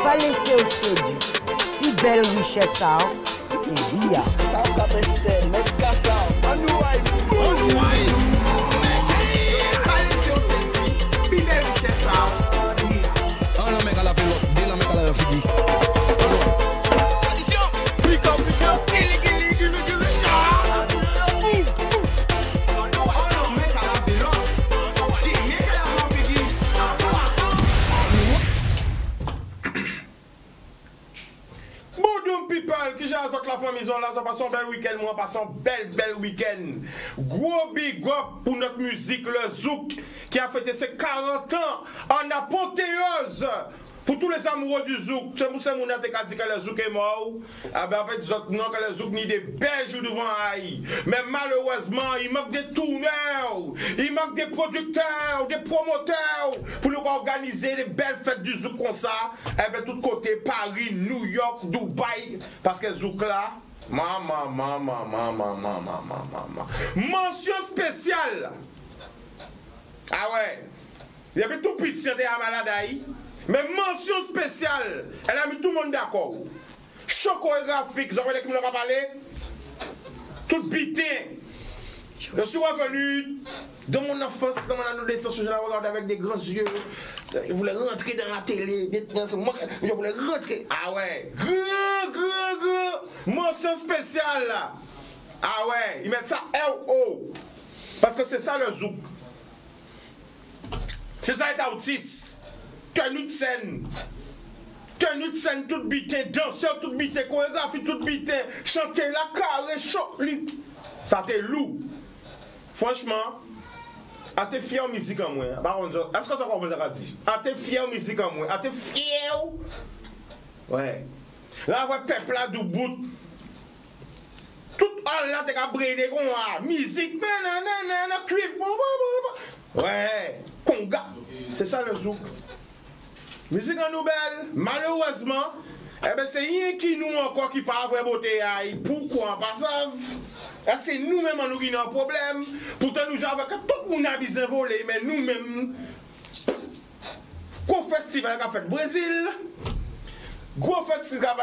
Pas laisser au sédu. Une belle richesse, hein. Et oui, la famille là, ça passe un bel week-end, moi, passe un bel week-end. Gros big up pour notre musique, le Zouk, qui a fêté ses 40 ans en apothéose. Pour tous les amoureux du Zouk, c'est pour ça que mon a dit que le Zouk est mort. Ah ben en fait, non, que le Zouk ni des belles jours devant Haï. Mais malheureusement, il manque des tourneurs, il manque des producteurs, des promoteurs pour nous organiser des belles fêtes du Zouk comme ça. Eh ben, tout côté, Paris, New York, Dubaï. Parce que Zouk là, mention spéciale. Ah ouais. Il y avait tout petit à Maladaï. Mais mention spéciale, elle a mis tout le monde d'accord. Choc chorégraphique, vous avez qui me l'ont parlé. Tout bité. Je suis revenu dans mon enfance, dans mon adolescence, je la regarde avec des grands yeux. Je voulais rentrer dans la télé. Je voulais rentrer. Ah ouais. Mention spéciale là. Ah ouais. Ils mettent ça LO. Parce que c'est ça le Zouk. C'est ça être autiste. Tenue de scène toute bité, danseur toute bité, chorégraphie toute bité, chanter la carré, chaud, ça t'est loup. Franchement, à t'es fier en musique en moi. Est-ce que ça comprend ça dit? À t'es fier en musique en moi. À t'es fier. Ouais. Là, ouais, peuple là du bout. Tout là, t'es qu'à brûler comme ça. Musique, nanana, cuivre. Ouais. Conga. C'est ça le zouk. Musique en nouvelle, malheureusement, eh ben c'est rien qui nous encore qui pas avoir beauté. Pourquoi? Parce que c'est nous-mêmes qui avons un problème. Pourtant, nous avons que tout le monde a bien volé, mais nous-mêmes, gros festival qu'a fait Brésil, gros festival,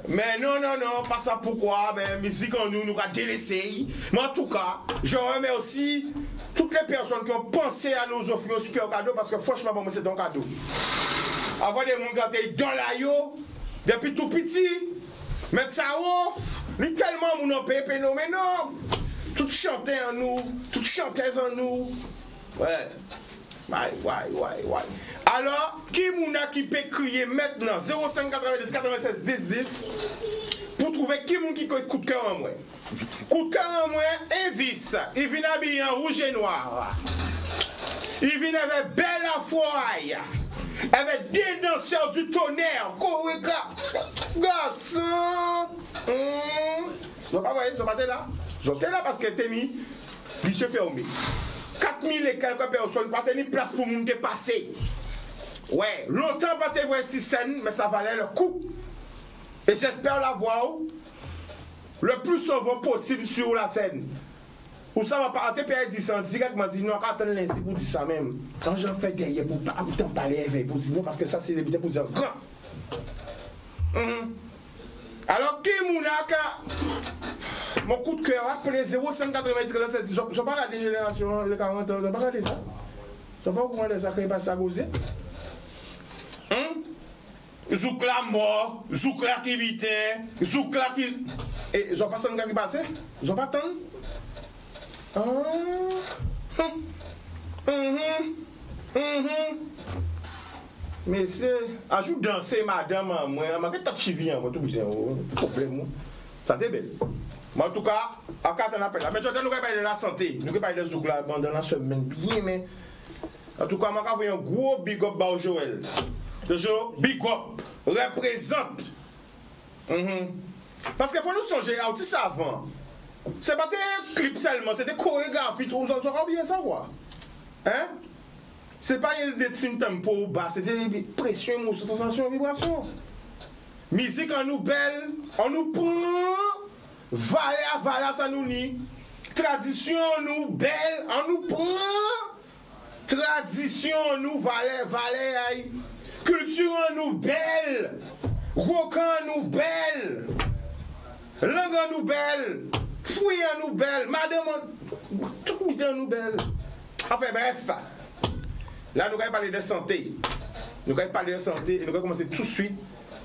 mais non, pas ça pourquoi, ben, musique en nous a délaissé. Mais en tout cas, je remercie toutes les personnes qui ont pensé à nous offrir un super cadeau parce que franchement, pour moi, c'est un cadeau. Avoir des gens qui étaient dans la yo, depuis tout petit, mettre ça off, ni tellement mon en pépé, non, mais non, tout chanter en nous, tout chanter en nous. Ouais. Alors, qui mouna qui peut crier maintenant 0590 96 10 10 pour trouver qui moun qui coup de cœur en moi. Coup de cœur en moi, indice, il vient habillé en rouge et noir. Il vient avec belle affaire. Avec des danseurs du tonnerre, chorégraphe, garçon. Ils n'ont pas voyé, ils ont pas là. Ils ont été là parce que t'es mis, ils se fermé. 4000 et quelques personnes, pas tenu place pour nous dépasser. Ouais, longtemps pas te voir si scène, mais ça valait le coup. Et j'espère la voir le plus souvent possible sur la scène. Ou ça va pas à TPR 10 ans, directement dit non, attends lundi pour dire ça même. Quand j'en fais gagner pour pas autant parler avec pour dire non, parce que ça c'est pour dire grand. Alors, qui mounaka mon coup de cœur appelé 0590 je ne pas regarder la génération, les 40 ans, je ne pas regarder ça. Je ne pas regarder ça quand il passe à causer. Zoukla mort, Zoukla qui vite, Zoukla qui. Et ils n'ont pas ça qui passe? Ils n'ont pas tant? Mais c'est. Ajoute danser madame, moi, je vais chivier, moi, tout le problème. Ça t'est belle. Mais en tout cas, à quand on appelle là. Mais je ne vais pas parler de la santé. Nous ne vais pas parler de Zoukla pendant la semaine. Bien, mais. En tout cas, je vais un gros big up à Joël. Toujours big up. Représente. Parce qu'il faut nous songer à tout ça avant. C'est pas des clips seulement, c'est des chorégraphies, vous en bien savoir. Hein? C'est pas des tempo bas, c'est des pressions, sensations, vibrations. Musique en nous belle, on nous prend Valé à valé, ça nous nie. Tradition nous belle, on nous prend. Tradition nous valé, culture nous belle. Rocan nous belle. Langue nous belle. Fouille nous belle. Madame, tout nous belle. Enfin bref, là nous allons parler de santé. Nous allons parler de santé et nous allons commencer tout de suite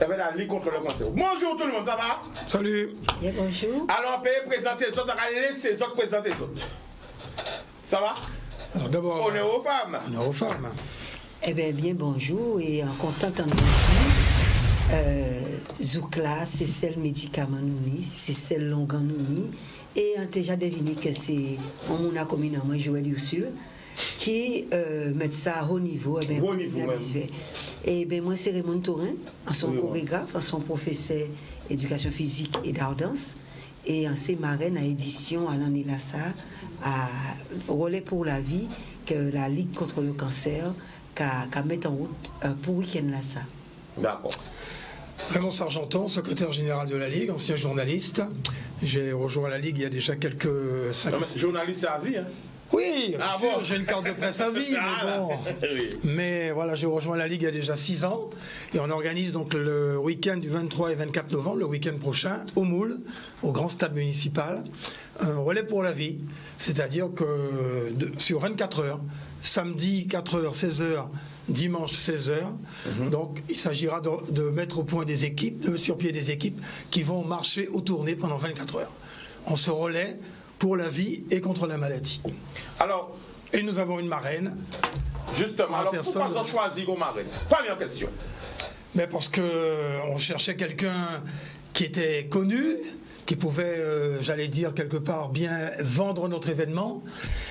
avec la Ligue contre le cancer. Bonjour tout le monde, ça va? Salut. Bien, bonjour. Alors on peut présenter les autres, on va laisser les autres présenter les autres. Ça va? Alors d'abord, On est aux femmes. On est aux femmes. Eh bien, bonjour et en content de dire, Zoukla, c'est celle médicament nous, c'est celle longue nous, et on a déjà deviné que c'est on a communément Joël Ursule qui met ça à haut niveau. Eh bien, Haut niveau, même. Et bien, moi, c'est Raymond Taurin, en son Oui, chorégraphe, en son professeur d'éducation physique et d'art danse, et en ses marraines à édition à l'année là ça, à Relais pour la vie, que la Ligue contre le cancer, qu'a mettre en route pour week-end là ça. D'accord. Raymond Sargenton, secrétaire général de la Ligue, ancien journaliste. J'ai rejoint la Ligue il y a déjà quelques 5 Non, mais journaliste à vie, hein? Oui, bien Ah sûr, bon. j'ai une carte de presse à vie, mais bon. Oui. Mais voilà, j'ai rejoint la Ligue il y a déjà 6 ans et on organise donc le week-end du 23 et 24 novembre, le week-end prochain, au Moule, au grand stade municipal, un relais pour la vie, c'est-à-dire que sur 24 heures, samedi 4h, 16h, dimanche 16h, donc il s'agira de mettre au point des équipes, de mettre sur pied des équipes qui vont marcher ou tourner pendant 24 heures. On se relaie pour la vie et contre la maladie. Alors, Et nous avons une marraine. justement, alors personne- pourquoi on choisit vos marraines? Première question. Mais parce qu'on cherchait quelqu'un qui était connu, qui pouvait, j'allais dire, quelque part bien vendre notre événement.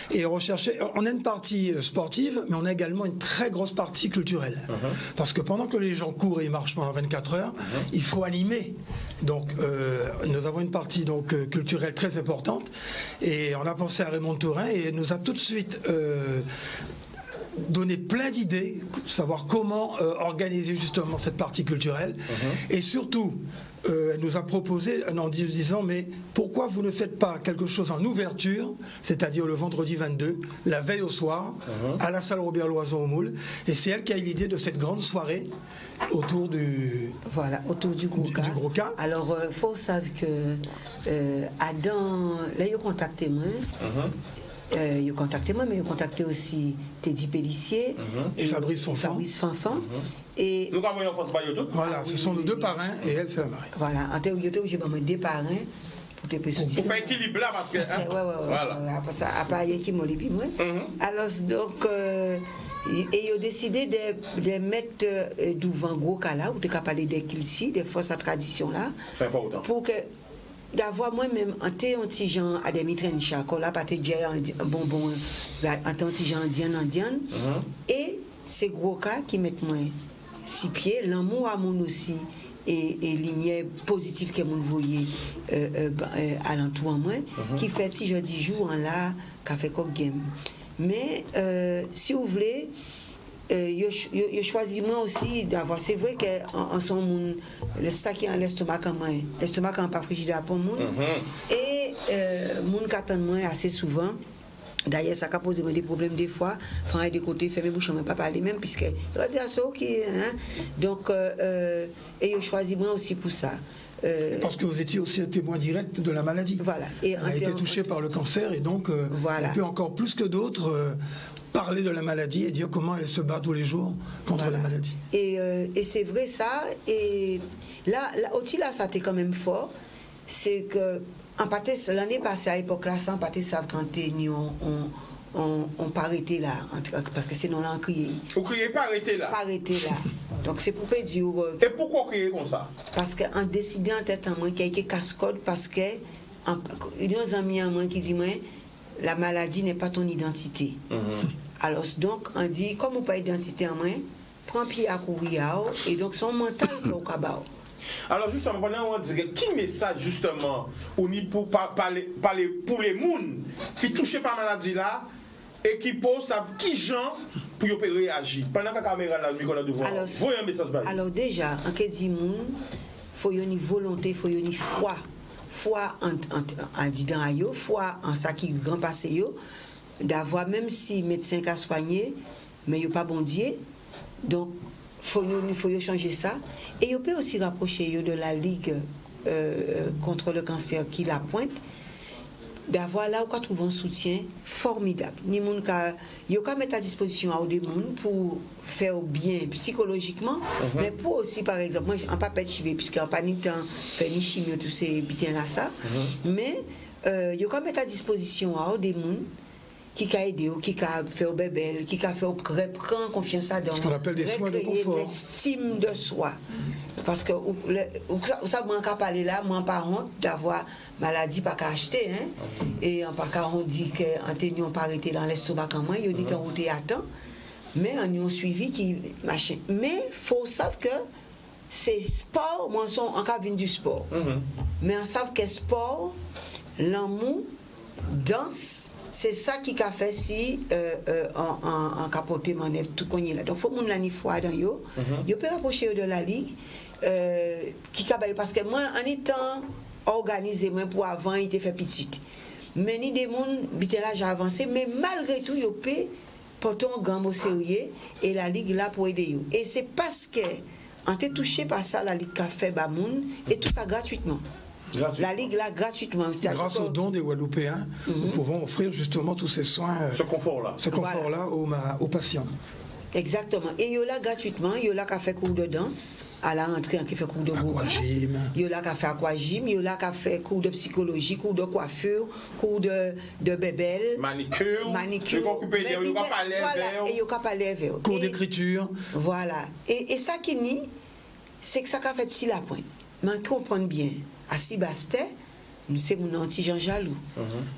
Et on recherchait. On a une partie sportive, mais on a également une très grosse partie culturelle. Parce que pendant que les gens courent et marchent pendant 24 heures, il faut animer. Donc, nous avons une partie donc, culturelle très importante. Et on a pensé à Raymond Taurin et elle nous a tout de suite donné plein d'idées, savoir comment organiser justement cette partie culturelle. Et surtout, elle nous a proposé en disant mais pourquoi vous ne faites pas quelque chose en ouverture, c'est-à-dire le vendredi 22, la veille au soir, à la salle Robert Loison au Moule. Et c'est elle qui a eu l'idée de cette grande soirée autour du... Voilà, autour du gros cas. Du gros cas. Alors, il faut savoir que Adam, là, il a contacté moi. Il a contacté moi, mais il a contacté aussi Teddy Pellissier Et Fabrice Fanfan. Fabrice Fanfan. Et Nous avons en France par YouTube. Voilà, ce sont nos deux parrains et elle, c'est la marraine. voilà, en termes de j'ai pas des parrains pour te soutenir. Pour faire équilibre là, parce que. Ouais. Voilà. Après ça, après, qui m'a dit, moi. Alors, donc, et ils ont décidé de mettre devant gros cas là, où tu as parlé des kilsi, des fausses traditions là, C'est important. pour que d'avoir moi-même un petit genre à des mitraines chaque là, pas te dire un bonbon, un petit genre indien, et ces gros cas qui mettent moi 6 pieds, l'amour à mon aussi. Et lumière positive que vous voyez alentour en moi, qui fait si je dis jour en là, qu'a fait quoi game. Mais si vous voulez, je choisis moi aussi d'avoir. C'est vrai qu'en son monde, le sac qui est en l'estomac en moi, l'estomac en pas frigidaire pour moi, et mon qui attend moi assez souvent. D'ailleurs, ça a posé des problèmes des fois. Quand des côtés, fermer bouche, on ne peut pas parler même, puisque il va dire ça, ok. Hein? Donc, et je choisis moi aussi pour ça. Parce que vous étiez aussi un témoin direct de la maladie. Voilà. Et elle a été touchée par le cancer et donc voilà. elle peut encore plus que d'autres parler de la maladie et dire comment elle se bat tous les jours contre la maladie. Et c'est vrai ça. Et là aussi, là, ça a été quand même fort. C'est que l'année passée, à l'époque là, sans pâté savent quand on pas arrêté là, parce que sinon on crié. Vous criez pas arrêter là. Pas arrêté là. Donc c'est pour dire. Et pourquoi crier comme ça? Parce qu'en décidant en tête en moi qu'il y a quelques casse-codes, parce que il y a un ami en moi qui dit moi, la maladie n'est pas ton identité. Alors donc on dit comme on pas identité en moi, prends pied à courir et donc son mental qui est au cabao. Alors justement, pendant on dit qui message justement on y pour parler pour les gens qui touchent par maladie là et qui posent qui gens pour réagir pendant que la caméra là micro là devant. Voyez un message. Alors déjà, en cas de monde, faut y avoir une volonté, faut y avoir une foi fois en disant à eux, fois en ça qui grand passé eux, d'avoir même si médecin qui a soigné, mais il pas bon Dieu, donc il faut changer ça. Et il peut aussi rapprocher de la Ligue contre le cancer qui la pointe, d'avoir là où on trouve un soutien formidable. Ni moun ka yo ka mettre à disposition à des moun pour faire bien psychologiquement, mais pour aussi par exemple moi en pas pète chivé puisque en pas ni temps faire ni chimio tous ces bitins là ça, mais yo ka mettre à disposition à des moun qui a aidé, qui a fait au bébé, qui a fait prendre confiance à dans. Ce qu'on appelle des soins de confort. L'estime de soi. Parce que ça moi quand parler là, moi pas honte d'avoir maladie pas qu'à acheter hein. Et en pas qu'à on dit que on pas arrêté dans l'estomac quand moi, il dit en route à temps. Mais on y a suivi qui machin. Mais faut savoir que c'est sport, moi sont en cas du sport. Mais on savent que sport, l'amour, danse, c'est ça qui a fait si en capoté manèvre tout qu'on y là. Donc faut mon la ni foi dans yo. Yo peut rapprocher de la ligue qui parce que moi en étant organisé moi pour avant il était fait petite. Mais ni des monde bité là j'ai avancé mais malgré tout yo peut porter un grand mot sérieux et la ligue là pour aider yo. Et c'est parce que on était touché par ça la ligue qu'a fait ba moun et tout ça gratuitement. La Ligue là gratuitement. Grâce aux dons des Guadeloupéens, nous pouvons offrir justement tous ces soins, ce confort-là, voilà, aux patients. Exactement. Et il y a là gratuitement, il y a là qui a fait cours de danse à la rentrée, qui fait cours de aquagym. Il y a là qui a fait aquagym, il y a là qui a fait cours de psychologie, cours de coiffure, cours de bébelle, manicure, cours d'écriture. Voilà. Et ça qui nie, c'est que ça a fait si la pointe. Mais comprendre bien. À Sibasté, c'est mon anti-Jean jaloux.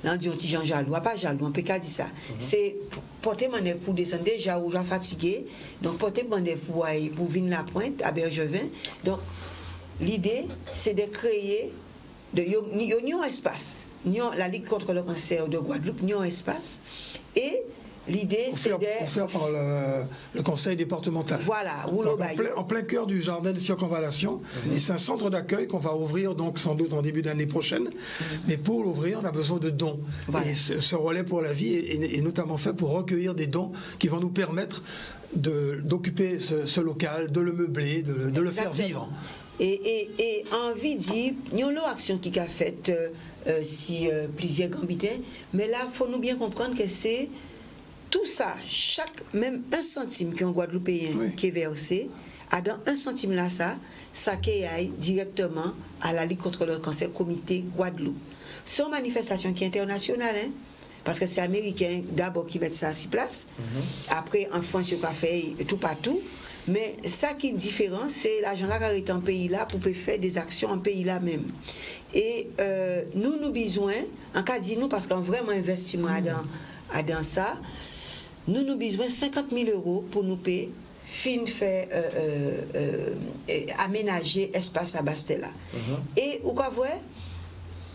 On dit anti-Jean jaloux, pas jaloux, on peut pas dire ça. C'est porter manœuvre pour descendre déjà ou fatigué, donc porter manœuvre pour venir la pointe à Bergevin. Donc l'idée c'est de créer un espace. La Ligue contre le cancer de Guadeloupe, un espace et l'idée, c'est offert par le conseil départemental. Voilà, en plein cœur du jardin de circonvallation. Et c'est un centre d'accueil qu'on va ouvrir donc sans doute en début d'année prochaine. Mais pour l'ouvrir, on a besoin de dons. Voilà. Et ce relais pour la vie est notamment fait pour recueillir des dons qui vont nous permettre d'occuper ce local, de le meubler, de le faire vivre. Et envie dit, il y a une action qui a faite si plusieurs gambitains, mais là, il faut nous bien comprendre que c'est tout ça, même 1 centime qu'un Guadeloupéen qui est versé, dans 1 centime là, ça qui aille directement à la Ligue contre le cancer, comité Guadeloupe. C'est une manifestation qui est internationale, hein, parce que c'est américain d'abord qui met ça à 6 places. Après, en France, il y a fait tout partout. Mais ça qui est différent, c'est l'argent là qui est en pays là pour faire des actions en pays là même. Et nous besoin, en cas de nous, parce qu'on vraiment investissement dans ça, nous besoin 50 000 € pour nous payer, faire aménager espace à Bastella. Et au cas voir,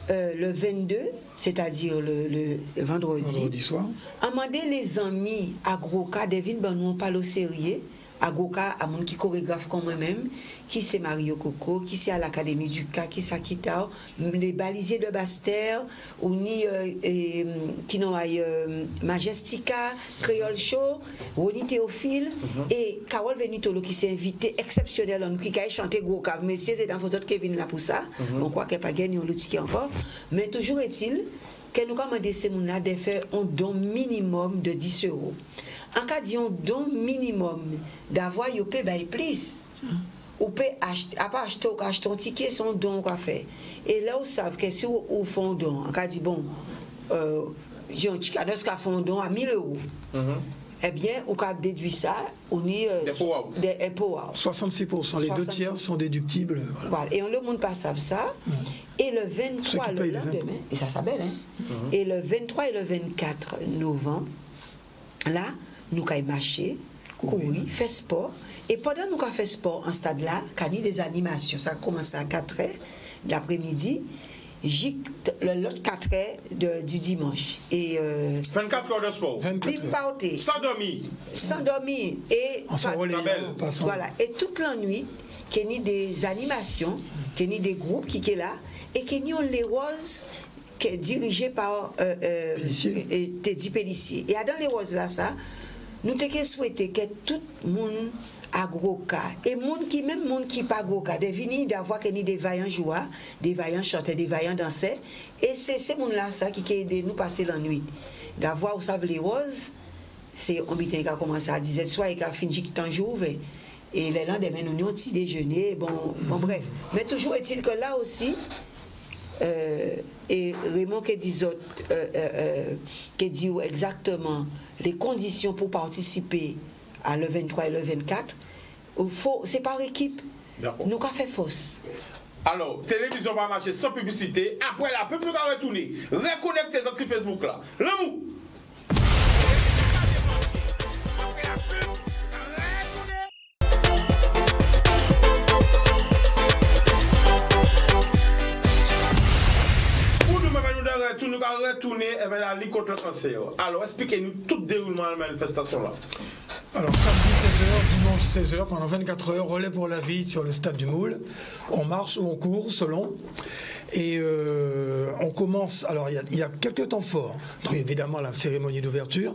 le 22, c'est-à-dire le vendredi soir, amender les amis à Groka, Devine, ben nous on parle au sérieux. À Goka, à mon qui chorégraphe comme moi-même, qui c'est Mario Coco, qui c'est à l'Académie du Cas, qui c'est Kitao, les balisiers de Bastère, ou ni qui n'ont Majestica, Créole Show, Ronnie Théophile, et Carole Venitolo qui s'est invité exceptionnel, qui a chanté Goka. Mais c'est dans votre Kevin là pour ça, on croit qu'elle n'a pas gagné, on le ticket encore. Mais toujours est-il que nous commandons ces gens de faire un don minimum de 10 €. En cas d'un don minimum, d'avoir, vous pouvez payer plus. Vous pouvez acheter, à part acheter un ticket, son don qu'on fait. Et là, vous savez que si vous faites un don, en cas de bon, j'ai un ticket, qui a fait un don à 1 000 €. Eh bien, vous pouvez déduire ça, on est des power. 66%, les 2 tiers sont déductibles. Voilà. Et le monde passe à ça. Et le 23, le lendemain, et ça s'appelle, hein. Et le 23 et le 24 novembre, là, nous avons marché, courir, faire sport. Et pendant que nous avons fait sport en stade là, il y a des animations. Ça a commencé à 4h de l'après-midi, l'autre 4h du dimanche. Et 24 heures de sport. Sans dormir. Sans dormir. Et voilà. Et toute la nuit, qu'il y a des animations, qu'il y a des groupes qui sont là, et qu'il y a les roses qui est dirigé par Teddy Pellissier. Et dans les roses là, ça, nous avons souhaité que tout le monde a gros cas. Et même monde qui pas gros cas, de venir d'avoir des vaillants joueurs, des vaillants chanteurs, des vaillants danseurs. Et c'est ces monde là ça qui aide nous passer la nuit. D'avoir, vous savez, les roses, c'est un bitin qui a commencé à 10h soir et qui a fini tant jour. Et le lendemain, nous avons un petit déjeuner. Bon, bref. Mais toujours est-il que là aussi, et Raymond qui dit exactement les conditions pour participer à le 23 et le 24, c'est par équipe. Nous avons fait fausse. Alors, télévision va marcher sans publicité. Après la peuple va retourner. Reconnectez les sur Facebook là. L'amour. Nous allons retourner vers la Ligue contre le cancer. Alors, expliquez-nous tout le déroulement de la manifestation là. Alors, samedi 16h, dimanche 16h, pendant 24 heures, relais pour la vie sur le stade du Moule. On marche ou on court, selon. Et on commence, alors il y a quelques temps forts, donc évidemment la cérémonie d'ouverture,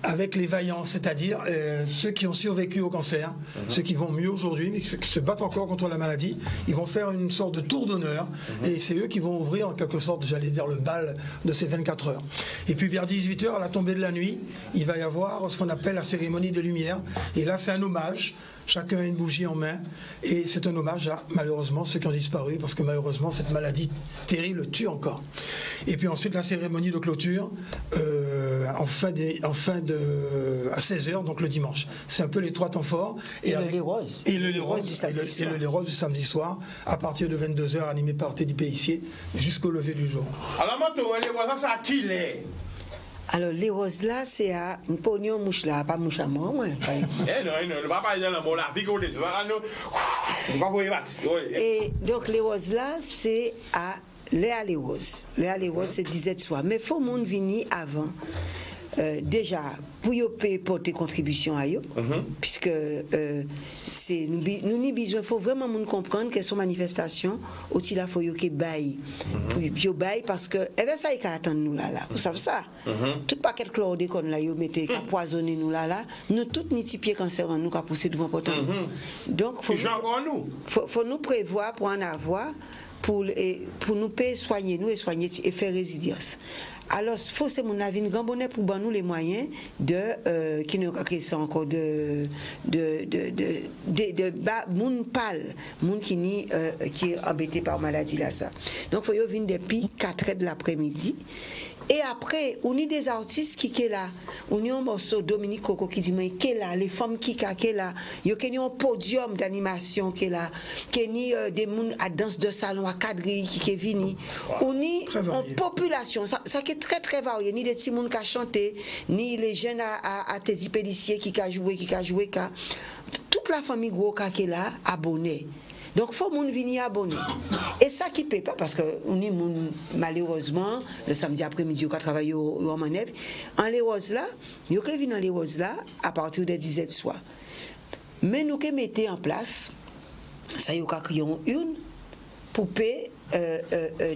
avec les vaillants, c'est-à-dire ceux qui ont survécu au cancer, ceux qui vont mieux aujourd'hui, mais qui se battent encore contre la maladie. Ils vont faire une sorte de tour d'honneur, et c'est eux qui vont ouvrir en quelque sorte, j'allais dire, le bal de ces 24 heures. Et puis vers 18h, à la tombée de la nuit, il va y avoir ce qu'on appelle la cérémonie de lumière, et là c'est un hommage. Chacun a une bougie en main et c'est un hommage à, malheureusement, ceux qui ont disparu parce que malheureusement cette maladie terrible tue encore. Et puis ensuite la cérémonie de clôture à 16h, donc le dimanche. C'est un peu les trois temps forts. Et le lait rose. Et le lait rose du samedi soir à partir de 22h animé par Teddy Pellissier jusqu'au lever du jour. Alors maintenant, les voisins, c'est à qui les? Alors, les roses là, c'est à un pognon mouche là, pas mouche à moi. Non, ne va pas dire la vie qu'on est. Et donc, les roses là, c'est à Léa les roses. Léa les roses, c'est 17 soirs. Mais il faut monde venir avant. Déjà, pour y porter contribution à eux, puisque nous n'y besoin, il faut vraiment comprendre que son manifestation, aussi là, il faut y bail. Pour bail, parce que, ça, il attend nous là. Vous savez ça? Tout paquet de chlordécone là, ils mettent, qui poisonné nous là. Nous, tous, ni pieds cancer en nous, qui a poussé devant pourtant. Donc, faut nous prévoir pour en avoir, pour nous payer, soigner nous et soigner et faire résidence. Alors, il faut que mon avis, grand bonnet pour nous les moyens de qui ne encore de moun pâle, moun qui est embêté par maladie là ça. Donc, il faut venir depuis 4h de l'après-midi. Et après, on a des artistes qui sont là. On a un morceau Dominique Coco qui dit mais qui est là, les femmes qui sont là. Il y a un podium d'animation qui est là. Il y a des gens à danse de salon, à quadrille qui est venu. On a une population, ça qui est très très varié. Ni des petits gens qui ont chanté, ni les jeunes à Teddy Pellissier qui ont joué. Toute la famille gros qui est là, abonnée. Donc, il faut que les gens viennent abonner. Et ça qui ne paie pas, parce que malheureusement, le samedi après-midi, on travaille au manœuvre. En les roses là, ils viennent en les roses là à partir de 17 soirs. Mais nous mettons en place, ça y est, une pour payer.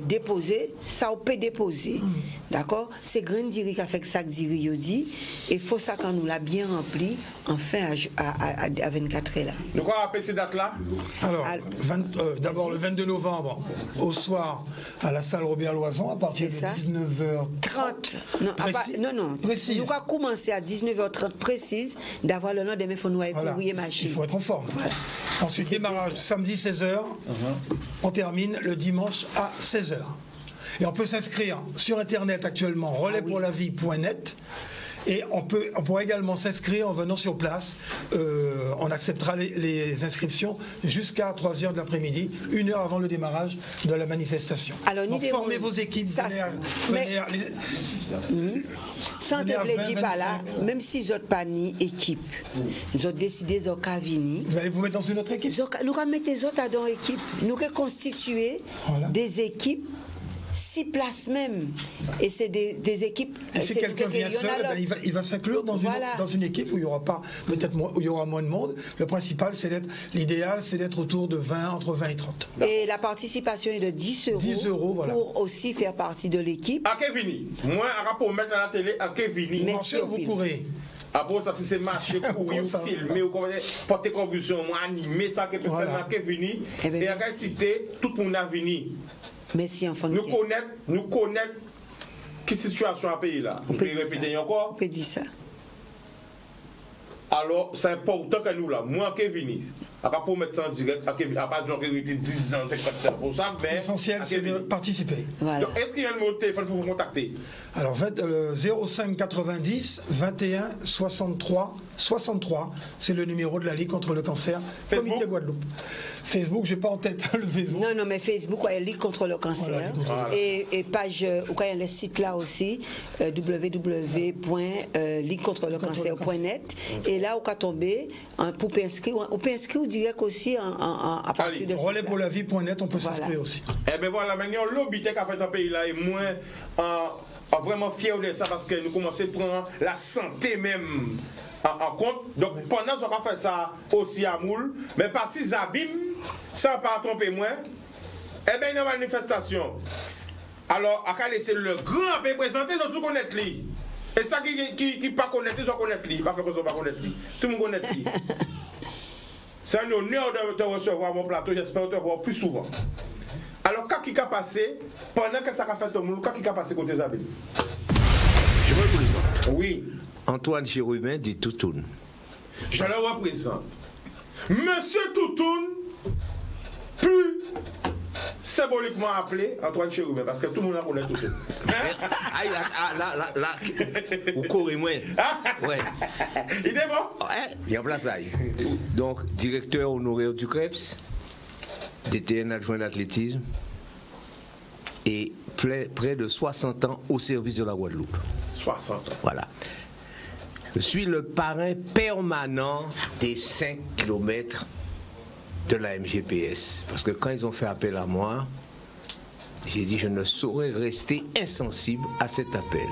Déposer, ça on peut déposer. D'accord? C'est grand diri qui a fait ça que diri dit et faut ça quand nous l'a bien rempli enfin à 24 heures là. Donc on rappelle ces dates là? Alors, d'abord le 22 novembre au soir à la salle Robert Loison à partir de 19h30. Non, précise. Nous avons commencé à 19h30 précise d'avoir le lendemain faut nous courrier machine. Il faut être en forme. Voilà. Ensuite démarrage samedi 16h. On termine le dimanche à 16h. Et on peut s'inscrire sur internet actuellement relaispourlavie.net et on pourra également s'inscrire en venant sur place. On acceptera les inscriptions jusqu'à 3h de l'après-midi, 1 heure avant le démarrage de la manifestation. Alors, donc, formez vos équipes. Sans te dire pas là, même si ils n'ont pas ni équipe, ils ont décidé de venir. Vous allez vous mettre dans une autre équipe? Nous allons mettre les autres dans l'équipe. Nous allons constituer des équipes 6 places même. Et c'est des équipes. Et si quelqu'un vient seul, il va s'inclure dans une équipe où il y aura pas peut-être où il y aura moins de monde. Le principal, l'idéal, c'est d'être autour de 20, entre 20 et 30. Et la participation est de 10 euros. 10 euros, voilà. Pour aussi faire partie de l'équipe. À Kevini. Moi, à rapport au mettre à la télé, à Kevini. Bien sûr, vous pourrez. Après, ça, si c'est marché, courir, filmer, ou porter convulsion, animer, ça, que peut faire à Kevini. Et à quelle cité, tout le monde a venu. Merci, enfant. Nous connaître quelle situation à pays là. Vous pouvez répéter encore? On peut dire ça. Alors, c'est important que nous là, moi qui venu, pour mettre ça en direct, à part de été 10 ans, 50 ans pour ça, mais. L'essentiel, c'est de participer. Voilà. Est-ce qu'il y a un numéro de téléphone pour vous contacter? Alors, faites le 05 90 21 63 63, c'est le numéro de la Ligue contre le cancer, Facebook. Comité Guadeloupe. Facebook, j'ai pas en tête le Facebook. Non, mais Facebook, il y a Ligue contre le cancer. Voilà. Et page, il y a le site là aussi, www.liguecontrelecancer.net. Et là, on peut tomber, pour inscrire, on peut inscrire direct aussi à partir de relèspourlavie.net, on peut s'inscrire aussi. Eh bien voilà, maintenant, l'objet qu'a fait un pays là est moins vraiment fier de ça parce que nous commençons à prendre la santé même en compte. Donc pendant qu'on a fait ça aussi à Moule, mais pas si Zabim, sans pas tromper moins, eh bien il y a une manifestation. Alors, à laisser le grand pays présenter, ils ont tout connaître lui. Et ça qui pas connaître, ils ont connaître lui. Pas faire que ça pas connaître lui. Tout le monde connaît lui. C'est un honneur de te recevoir à mon plateau, j'espère te voir plus souvent. Alors, qu'est-ce qui a passé pendant que ça a fait au Moule, qu'est-ce qui a passé côté Zabim? Je me présente. Oui. Antoine Chérubin dit Toutoun. Je le représente. Monsieur Toutoun, plus symboliquement appelé Antoine Chérubin, parce que tout le monde a connaît Toutoun. Là, vous courez moins. Ouais. Il est bon? Ouais, il y a place là. Donc, directeur honoraire du CREPS, DTN adjoint d'athlétisme, et près de 60 ans au service de la Guadeloupe. 60 ans. Voilà. Je suis le parrain permanent des 5 km de la MGPS. Parce que quand ils ont fait appel à moi, j'ai dit je ne saurais rester insensible à cet appel.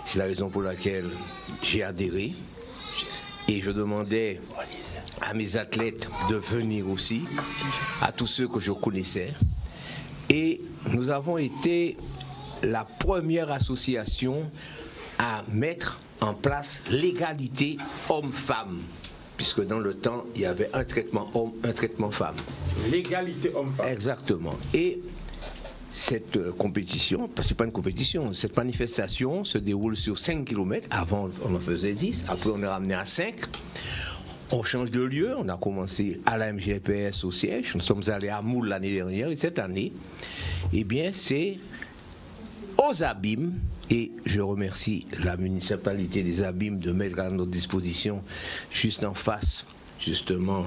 C'est la raison pour laquelle j'ai adhéré. Et je demandais à mes athlètes de venir aussi, à tous ceux que je connaissais. Et nous avons été la première association à mettre en place l'égalité homme-femme, puisque dans le temps, il y avait un traitement homme, un traitement femme. L'égalité homme-femme. Exactement. Et cette compétition, parce que ce n'est pas une compétition, cette manifestation se déroule sur 5 km. Avant, on en faisait 10, après on est ramené à 5. On change de lieu, on a commencé à la MGPS au siège, nous sommes allés à Moule l'année dernière, et cette année, eh bien, c'est aux Abîmes, et je remercie la municipalité des Abîmes de mettre à notre disposition, juste en face, justement,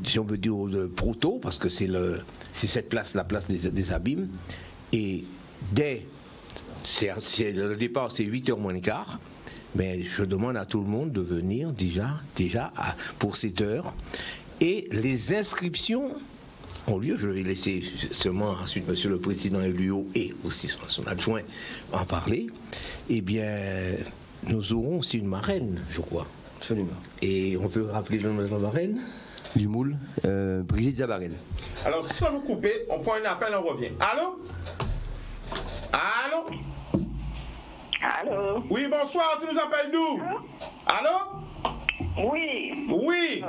si on peut dire, de Proto, parce que c'est cette place, la place des Abîmes, et le départ, c'est 8h moins le quart. Mais je demande à tout le monde de venir déjà pour cette heure. Et les inscriptions ont lieu. Je vais laisser seulement ensuite Monsieur le Président Elio et aussi son adjoint en parler. Eh bien, nous aurons aussi une marraine, je crois. Absolument. Et on peut rappeler le nom de la marraine du Moule, Brigitte Zabarel. Alors, sans vous couper, on prend un appel, on revient. Allô? Allô? Allô? Oui, bonsoir, tu nous appelles d'où? Allô? Oui. Oui.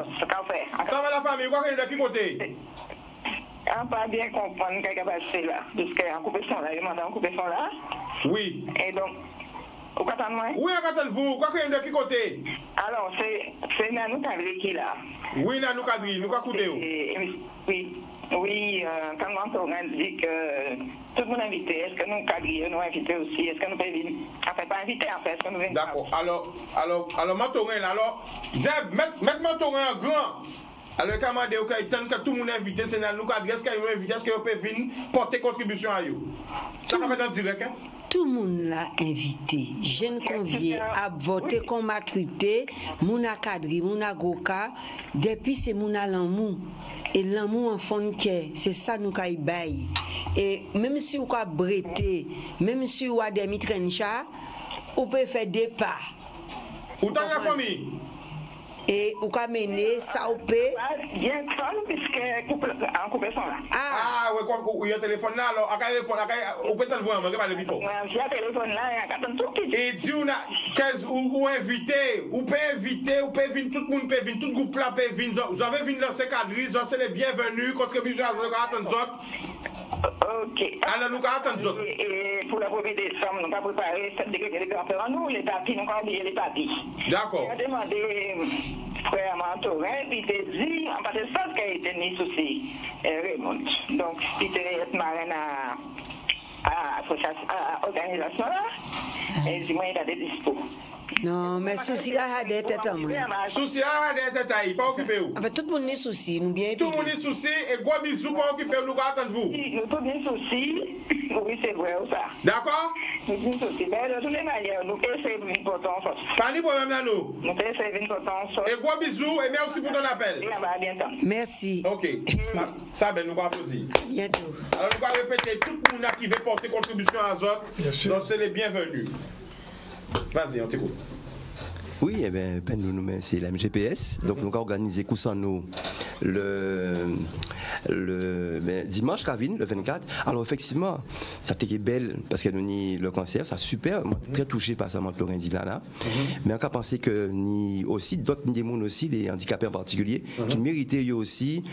Ça va la famille, quoi qu'il y a de qui côté? On ne peut pas bien comprendre ce qui a passé là. Parce qu'en coupation là, il m'a en coupation là. Oui. Et donc, vous comprenez moi? Oui, on vous. Quoi qu'il y a de qui côté? Alors, c'est Nanou Kadri qui là. Oui, Nanou Kadri, nous écoutez. Oui, quand on a dit que tout le monde est invité, est-ce que nous Kadri nous invité aussi? Est-ce que nous pouvons venir? Enfin, pas invité en fait, est-ce que nous venons? D'accord. Alors, Matorin là, alors, Zeb, mettre Matorin en grand. Alors, comment dire que tout le monde est invité, c'est nous adresse qu'il y a invité, est-ce que vous pouvez venir porter contribution à eux? Ça va être en direct, hein? Tout le monde l'a invité. Jeune convié à voter comme matrité, Mouna Kadri, Mouna Goka, depuis c'est Mouna Lamou. Et l'amour en fond de cœur, c'est ça nous avons bail. Et même si vous avez breté, même si vous avez des mitrencha, vous pouvez faire des pas. Où t'as la famille? Et vous pouvez mener ça au paix. Bien fun, puisque en coupation là. Ah, oui, quoi, il y a un téléphone là, alors, à répondre, on peut te le voir, on va parler plus fort. J'ai un téléphone là, il y a tout qui dit. Et dit, ou invité, ou peut inviter, ou peut venir, tout le monde peut venir, tout le groupe là peut venir. Vous avez vu dans ces cadres, c'est les bienvenus, contribution à attendre autres. Ok. Alors, nous attendons autres. Et pour la 1er décembre, nous avons préparé 7 degrés de grands-pères nous, les papis, nous avons oublié les papis. D'accord. On a demandé frère Mantorin, puis il a dit, en partie de ça, qu'il a été ni souci, Raymond. Donc, il était marraine à l'organisation là, et il dit, moi, il a des dispos. Non, mais souci là a des têtes en moi. Souci là, des têtes, pas occupé où? En fait, tout le monde est souci, nous bien. Tout le monde est souci, et gros bisous, pas occupé, nous attendons vous. Nous tous bien souci, oui, c'est vrai, ça. D'accord? Nous bien souci, mais de toutes les manières, nous essayons de porter en force. Pas de problème là, nous. Nous essayons de porter en force. Et gros bisous, et merci pour ton appel. Et à bientôt. Merci. Ok, ça, ben, nous allons applaudir. Bientôt. Alors, nous allons répéter, tout le monde qui veut porter contribution à Azot, donc c'est les bienvenus. Vas-y, on t'écoute. Oui, eh bien, c'est la MGPS. Donc, nous avons organisé Koussano dimanche, Ravine, le 24. Alors, effectivement, ça a été belle parce que nous avons le concert, ça super. Moi, très touché par ça, Laurent Dilana. Mais on a pensé que nous aussi, d'autres monde aussi, les handicapés en particulier, qui méritaient eux aussi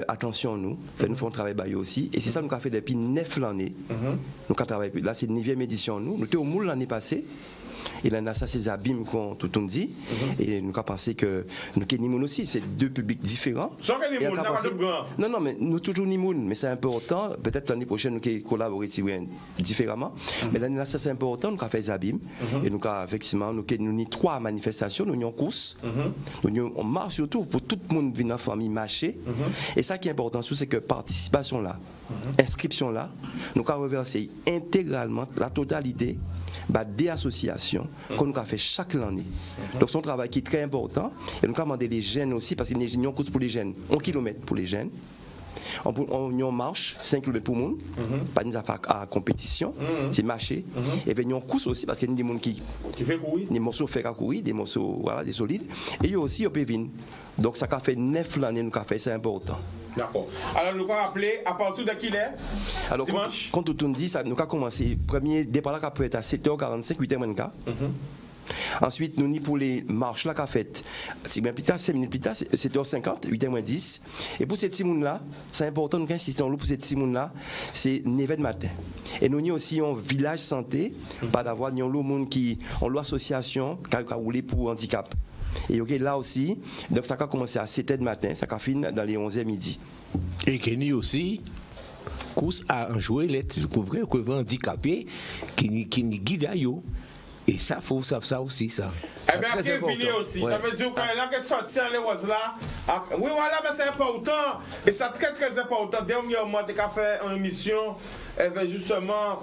attention à nous. Nous faisons un travail bah, aussi. Et c'est ça que nous avons fait depuis 9 l'année. Nous avons travaillé. Là, c'est une 9e édition. Nous étions au Moule l'année passée. Et là, ça, c'est Zabim qu'on tout dit. Et nous avons pensé que nous Nimoun aussi, c'est deux publics différents. Sans que Nimoun, n'a pas de grand. Non, mais nous toujours Nimoun, mais c'est important. Peut-être l'année prochaine, nous allons collaborer différemment. Mais l'année ça, c'est important. Nous avons fait Zabim. Et nous avons effectivement, nous avons 3 manifestations. Nous avons course. On marche surtout pour tout le monde venir en famille marcher. Et ça qui est important, c'est que participation là, inscription là, nous avons reversé intégralement la totalité des associations qu'on nous a fait chaque année. Donc c'est un travail qui est très important. Et nous avons demandé les jeunes aussi, parce qu'il y a une course pour les jeunes, 1 km pour les jeunes. On marche 5 km pour le monde, pas de à compétition, c'est marcher. Et puis on course aussi, parce qu'il y a des gens qui fait courir. Des morceaux faits à courir, des morceaux voilà, des solides. Et il y a aussi au Pévin. Donc ça a fait 9 l'année, nous avons fait, c'est important. D'accord. Alors nous avons appelé à partir de qui est? Alors, dimanche. Quand on dit ça, nous avons commencé. Premier départ là, peut être à 7h45, 8h24. Ensuite, nous avons pour les marches là, qu'a fait 5 minutes plus tard, 7h50, 8h10. Et pour cette Timoun là, c'est important, nous insistons pour cette Timoun là, c'est 9h du matin. Et nous avons aussi un village santé, pas d'avoir un monde qui ont l'association qui a roulé pour handicap. Et okay, là aussi, donc ça a commencé à 7h du matin, ça a fini dans les 11h midi. Et Kenny aussi, course à jouer les couvreurs handicapés qui guident à eux. Et ça, il faut savoir ça aussi, ça. Eh bien, qui est fini aussi. Ça veut dire que là, que sorti en les là. Oui, voilà, mais c'est important. Et c'est très, très important. Dernièrement, tu as fait une émission, justement,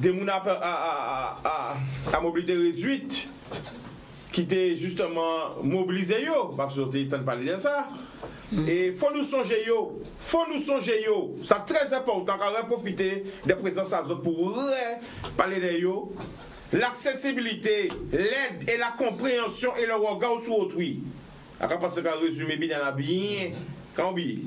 des gens à mobilité réduite, qui étaient justement mobilisés, parce que tu as parlé de ça. Et il faut nous songer, c'est très important, on va profiter des présences à d'autres pour parler de yo. L'accessibilité, l'aide et la compréhension et le regard sur autrui. Parce que résumé bien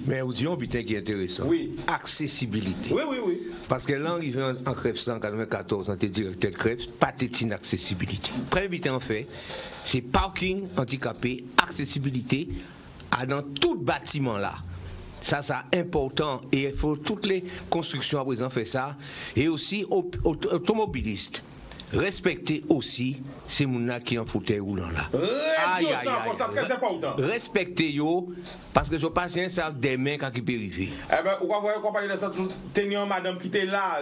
mais on dit un butin qui est intéressant. Oui. Accessibilité. Oui. Parce que là, il vient en CREPS en 1994, en tant que directeur de CREPS, pas de accessibilité. Premier butin en fait, c'est parking handicapé, accessibilité dans tout bâtiment là. Ça, c'est important et il faut toutes les constructions à présent faire ça. Et aussi automobilistes. Respectez aussi ces gens qui ont fauteuil roulant là. Respectez yo parce que je passe ça des mains qui peuvent arriver. Eh ben, vous voyez qu'on parle de ça, tenions madame qui était là,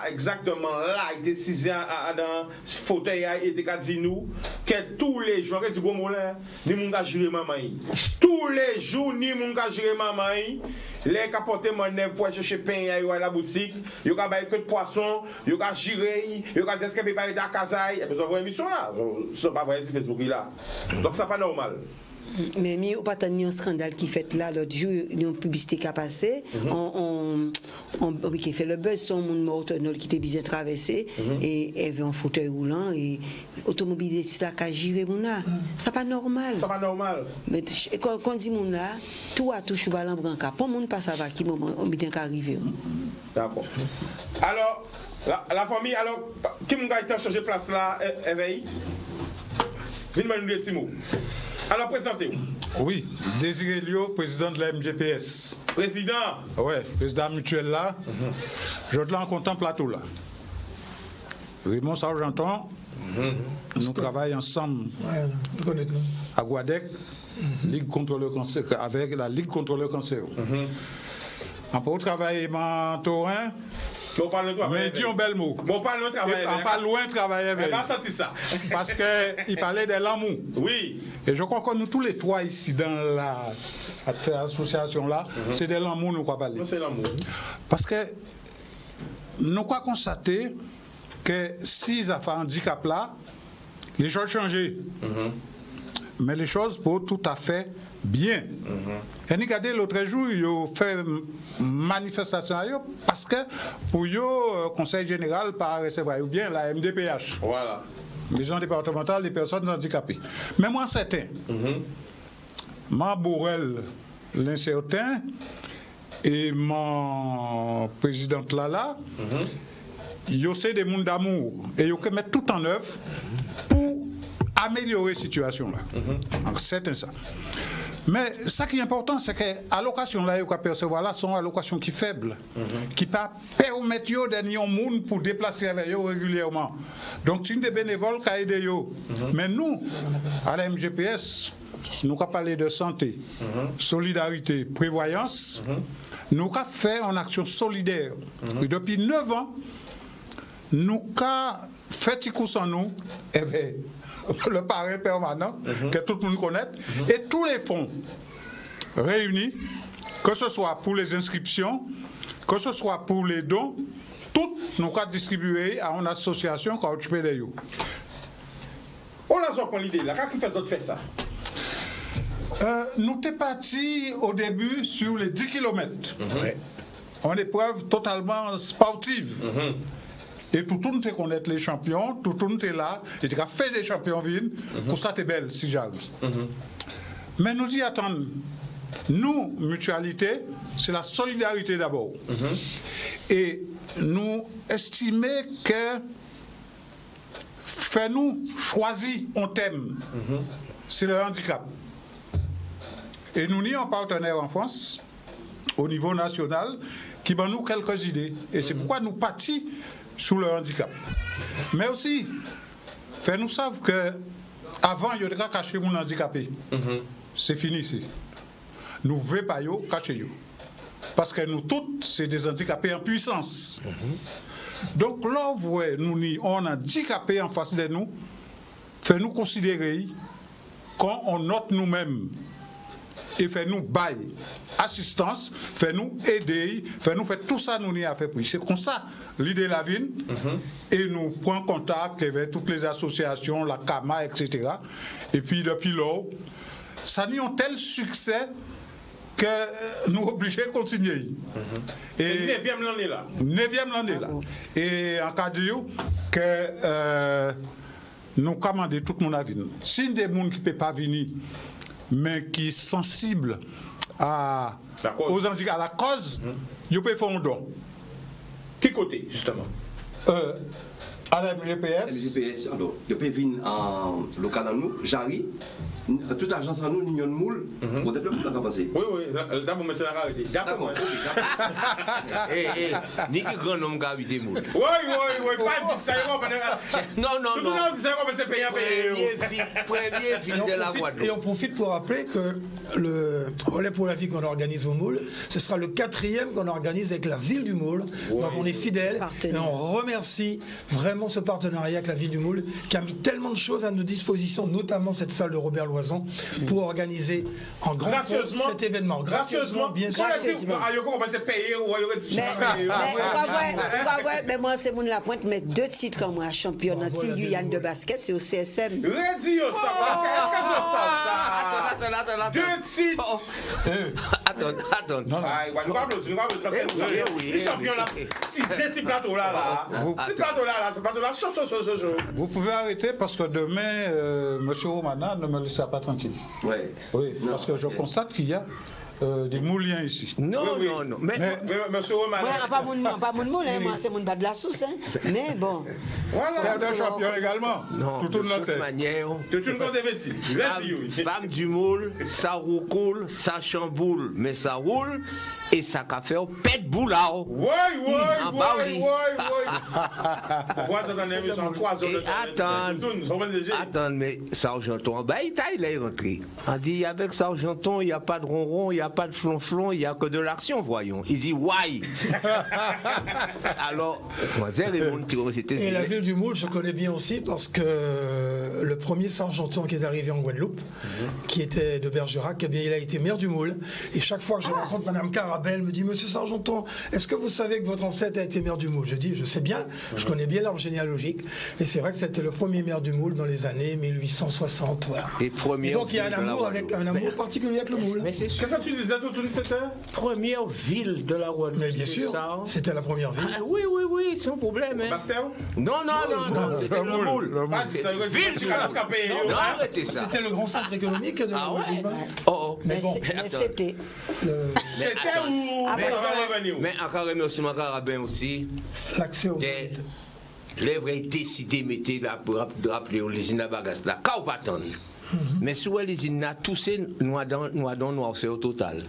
exactement là, il était 6 ans dans fauteuil, il était dit nous, que tous les jours, ni mon gars gérer maman. Tous les jours, ni mon gars gérer maman. Les capoter mon nez pour chercher pain à la boutique, yo ka bailler que de poisson, yo ka gérer, yo ka dire est-ce que peut pas être à Kazaï, et puis on voit émission là. C'est pas vrai sur Facebook là. Donc ça pas normal. Mais il n'y a pas un scandale qui fait là, l'autre jour, il y a une publicité qui a passé, qui fait le buzz sur mon mort qui était bien traversé, et il y avait un fauteuil roulant, et l'automobiliste là qui a géré mon là. C'est pas normal. C'est pas normal. Mais quand on dit mon là, tout a tout cheval en branca. Pour mon pas ça va qui moment on bien qu'arriver. D'accord. Alors, la famille, alors, qui m'a été changé de place là, éveillé? Venez nous dire petit mot. Alors, présentez-vous. Oui, Désiré Lio, président de la MGPS. Président. Oui, président mutuel là. Je te l'en content plateau là. Raymond Sargenton, nous travaillons ensemble à Guadec, Ligue contre le cancer, avec la Ligue contre le cancer. On peut travailler en Taurin. Bon, parle de toi. Mais dis un bel mot. Bon, parle de travailler. On pas loin de travailler avec. On va sentir ça. Parce qu'il parlait de l'amour. Oui. Et je crois que nous tous les trois ici dans l'association-là, c'est de l'amour nous croit parler. C'est l'amour. Parce que nous croyons constater que si ça fait un handicap là, les choses changent. Mais les choses pour tout à fait bien. Et regardez l'autre jour, ils ont fait manifestation parce que pour le Conseil général par recevoir ou bien la MDPH. Voilà. Maison départementale des personnes handicapées. Mais moi, certain, ma Bourrel, l'incertain, et mon président Lala, ils ont des mondes d'amour et ils ont mettre tout en œuvre pour améliorer la situation là. Donc, c'est ça. Mais ce qui est important, c'est que l'allocation là, qu'on percevoir là, sont allocations qui faibles, qui ne permettent pas de monde pour déplacer avec eux régulièrement. Donc, c'est une des bénévoles qui a aidé eux. Mais nous, à la MGPS, nous avons parlé de santé, solidarité, prévoyance. Nous avons fait une action solidaire. Et depuis 9 ans, nous avons fait en nous, le parrain permanent, que tout le monde connaît, et tous les fonds réunis, que ce soit pour les inscriptions, que ce soit pour les dons, tout nous avons distribué à une association qui a occupé de nous. On a besoin l'idée là, quand qui fait d'autres faire ça? Nous sommes partis au début sur les 10 km. En épreuve totalement sportive. Et tout le monde connaît les champions, tout le monde est là, et tu as fait des champions villes, pour ça t'es belle si j'arrive. Mais nous disons, attends, nous, mutualité, c'est la solidarité d'abord. Et nous estimons que fait-nous choisir un thème, c'est le handicap. Et nous avons un partenaire en France, au niveau national, qui donne nous quelques idées. Et c'est pourquoi nous partons sur le handicap. Mais aussi, nous savons que avant, il y a caché mon handicapé. C'est fini ici. Nous ne voulons pas cacher. Parce que nous tous, c'est des handicapés en puissance. Donc là, vous voyez, nous on a handicapé en face de nous, fait nous considérer quand on note nous-mêmes. Et fait nous bailler assistance, fait nous aider, fait nous faire tout ça, nous n'y a fait plus. C'est comme ça l'idée la vie, et nous prenons contact avec toutes les associations, la CAMA, etc. Et puis depuis là, ça nous a un tel succès que nous sommes obligés de continuer. Et 9e l'année là. 9e l'année là. Et en cas de que nous commandons tout le monde à venir. Si des gens qui ne peuvent pas venir, mais qui est sensible à la cause, ils peuvent faire un don. Quel côté, justement? À la MGPS. MGPS, alors, ils peuvent venir en local à nous, Jarry, Toute agence en nous, nous avons une moule, pour développer la capacité. Oui, d'abord, mais c'est la réalité. D'accord. Ni qui grand homme qui habite moule. Oui, pas dit ça, Non. Tout le monde dit ça, c'est payant. Premier ville de la Guadeloupe. Et on profite pour rappeler que le relais pour la vie qu'on organise au Moule, ce sera le 4e qu'on organise avec la ville du Moule. Donc on est fidèles et on remercie vraiment ce partenariat avec la ville du Moule qui a mis tellement de choses à nos dispositions, notamment cette salle de Robert Loison, pour organiser en grand pompe cet événement. Gracieusement, bien sûr. Mais moi, c'est mon la pointe, mais 2 titres en moi, champion Guyane de basket, c'est au CSM. Radio ça, est-ce que ça? 2 titres. Attends. Nous champions là. C'est plateau là. C'est plateau là. Vous pouvez arrêter parce que demain, M. Romana ne me laissera pas tranquille. Oui, parce que je constate qu'il y a des mouliens ici. Non. Mais monsieur Romana. Pas mon moule, moi, c'est mon bas de la sauce. Mais bon. Voilà. Des champions également. Non, tout de toute manière. C'est une grande bêtise. Femme du moule, ça roule, ça chamboule, mais ça roule et ça café au pète boulao. Oui. Attends, mais Sargenton, il est rentré. On dit avec Sargenton, il n'y a pas de ronron, il n'y a pas de flonflon, il n'y a que de l'action, voyons. Il dit why. Alors, et la ville du Moule, je connais bien aussi parce que le premier Sargenton qui est arrivé en Guadeloupe, qui était de Bergerac, eh bien, il a été maire du Moule. Et chaque fois que je rencontre Madame Carabel, elle me dit, Monsieur Sargenton, est-ce que vous savez que votre ancêtre a été maire du Moule? Je dis, je sais bien, je connais bien l'arbre généalogique. Et c'est vrai que c'était le premier maire du Moule dans les années 1860. Voilà. Et donc il y a un amour particulier avec le Moule. Qu'est-ce que tu disais tout le secteur? Première ville de la Guadeloupe. Mais bien sûr, c'était la première ville. Oui, sans problème. Bastel? Non, c'était le Moule. C'était le grand centre économique de la Guadeloupe. Mais c'était. C'était où? Mais encore remerciement Carabin aussi. L'accès au les vrais décidés mettez là pour rappeler aux usines à bagasse là. Quand pas attendre. Mais sur les usines tous ces noix c'est au total.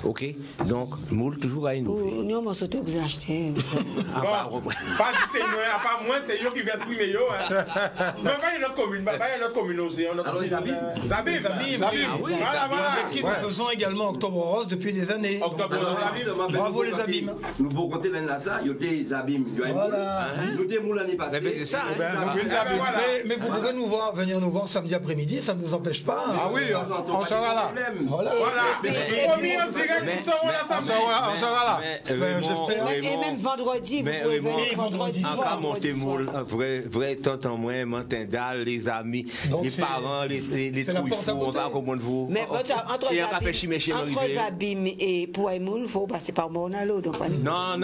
OK? Donc moule toujours à innover. Nous on sauté vous acheter. Pas c'est moi, c'est eux qui versent primer yo. Mais pas une commune, aussi, alors les Abîmes. Voilà. Qui nous faisons également Octobre Rose depuis des années. Bravo les Abîmes. Nous pouvons compter l'année là ça, il y a des Abîmes, nous des moules l'année passée. Mais c'est ça. Mais vous pouvez venir nous voir samedi après-midi, ça ne nous empêche pas. Ah oui, on sera là. Voilà. Premier en direct, nous serons là samedi. On sera là. J'espère. Et même vendredi, vous pouvez venir vendredi soir. Monter moule, vrai tonton moi, Mantindal, les amis, les parents, les trouilles fous, on va comprendre vous. Mais entre Zabim et Pouaïmoul, il faut passer par Mornalo. Non.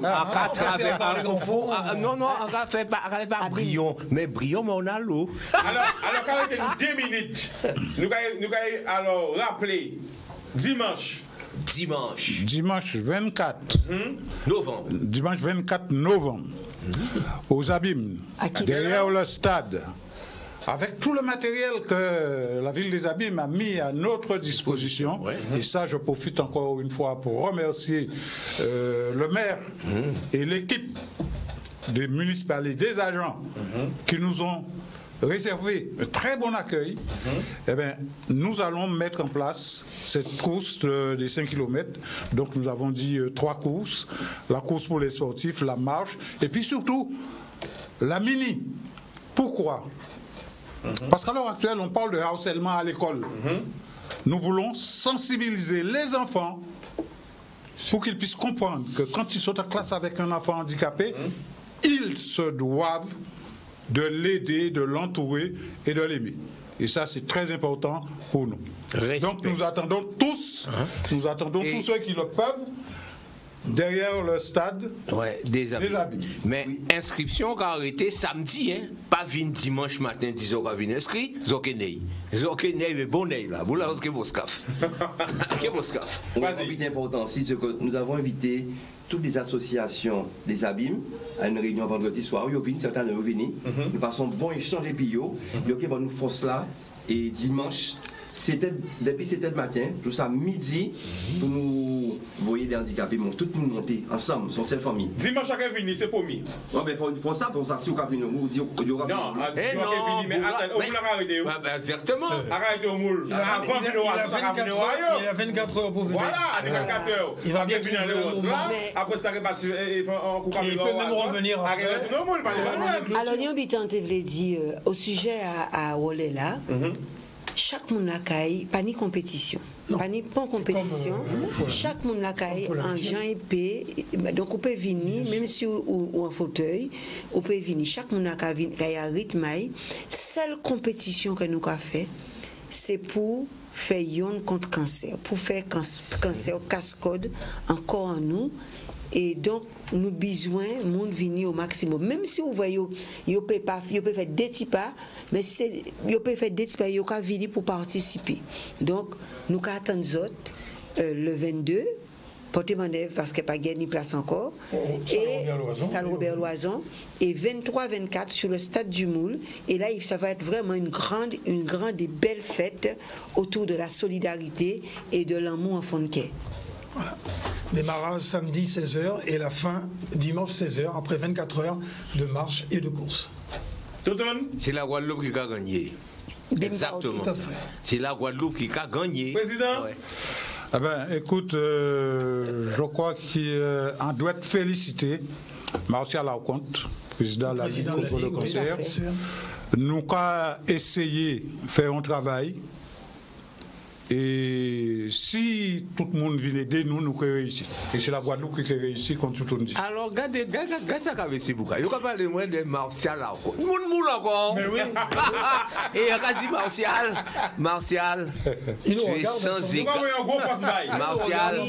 À travers par le fond. Non, on va faire par Brion. Mais Brion, Mornalo. Alors, quand il nous 2 minutes, nous allons alors rappeler dimanche 24 novembre. Dimanche 24 novembre, aux Abîmes, derrière le stade, avec tout le matériel que la ville des Abîmes a mis à notre disposition. Et ça, je profite encore une fois pour remercier le maire et l'équipe des municipalités, des agents qui nous ont réservé un très bon accueil. Eh bien, nous allons mettre en place cette course des 5 km. Donc nous avons dit 3 courses. La course pour les sportifs, la marche, et puis surtout la mini. Pourquoi? Parce qu'à l'heure actuelle, on parle de harcèlement à l'école. Nous voulons sensibiliser les enfants pour qu'ils puissent comprendre que quand ils sont en classe avec un enfant handicapé, ils se doivent de l'aider, de l'entourer et de l'aimer. Et ça, c'est très important pour nous. Respect. Donc nous attendons tous, tous ceux qui le peuvent, derrière le stade des Abîmes. Mais inscription qui a arrêté samedi, pas vin dimanche matin, disons qu'on vient inscrit, Zokenei, mais bon là, vous l'avez Moscaf. C'est important, c'est que nous avons invité toutes les associations des Abîmes à une réunion vendredi soir. Certains sont venus, nous passons bon échange et puis nous force là Et dimanche, depuis 7h du matin, jusqu'à midi, pour nous voyer des handicapés, tout le monde monter ensemble, son seule famille. Dimanche, chacun vient, c'est promis. Ouais, mais pour ça, si vous avez vous dire qu'il y aura. Non, mais attends, vous l'avez arrêté. Exactement. Arrêtez au moule. Il a 24 heures pour venir. Voilà, 24 heures. Il va bien venir dans le rose là. Après ça, il peut même revenir après. Alors, nous habitants, je voulais dire, au sujet à Wolé là, chaque monde a caille, pas ni compétition. Pas ni pas compétition. Chaque monde a caille en gens épais. Donc on peut venir, même si ou en fauteuil, on peut venir. Chaque monde a caille à rythme. Seule compétition que nous avons fait, c'est pour faire yon contre cancer, pour faire cancer cascade encore en nous. Et donc, nous avons besoin de monde venir au maximum. Même si vous voyez, vous pouvez faire des petits pas, mais si vous pouvez faire des petits pas, vous pouvez venir pour participer. Donc, nous attendons le 22, portez manèvre parce qu'il n'y a pas gagné place encore. Et Salle Robert Loison. Et 23-24 sur le stade du Moule. Et là, ça va être vraiment une grande et belle fête autour de la solidarité et de l'amour en fond de quai. Voilà. Démarrage samedi 16h et la fin dimanche 16h, après 24 heures de marche et de course. C'est la Guadeloupe qui a gagné. Exactement. C'est la Guadeloupe qui a gagné. Président. Ouais. Eh ben, écoute, je crois qu'on doit être félicité. Martial Laoconte, président de la Ligue contre le cancer. Nous avons essayé de faire un travail. Et si tout le monde vient aider nous, nous réussissons. Et c'est la Guadeloupe qui réussit, comme tout le monde dit. Alors, regardez ça qu'a fait Bouka. Il n'y a pas de moins de Martial là. Moule encore. Mais oui. Et il y a dit Martial. Tu es sans égal. Martial.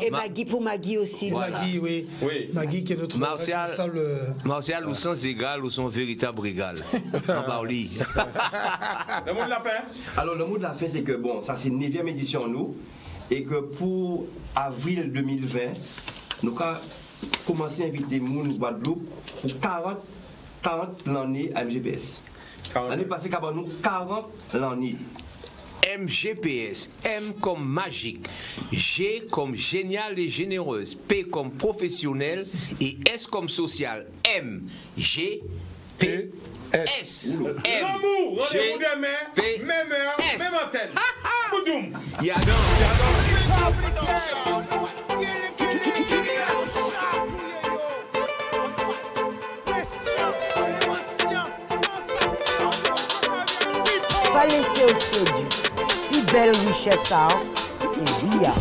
Et Magui pour Magui aussi. Magui, oui. Magui qui est notre responsable. Martial ou sans égal ou son véritable égal. En Baoli. Le mot de la fin. Alors, le mot de la fin, c'est que bon, ça c'est une 9e édition nous, et que pour avril 2020, nous avons commencé à inviter Moun Guadeloupe pour 40 l'année à MGPS. L'année passée, nous 40 l'année. MGPS, M comme magique, G comme génial et généreuse, P comme professionnel et S comme social. M, G, P, S. L'amour, rendez-vous demain, même heure, même antenne. Boudoum. Yadon. Pas laisser au sédu. Plus belle richesse, ça. Et bien.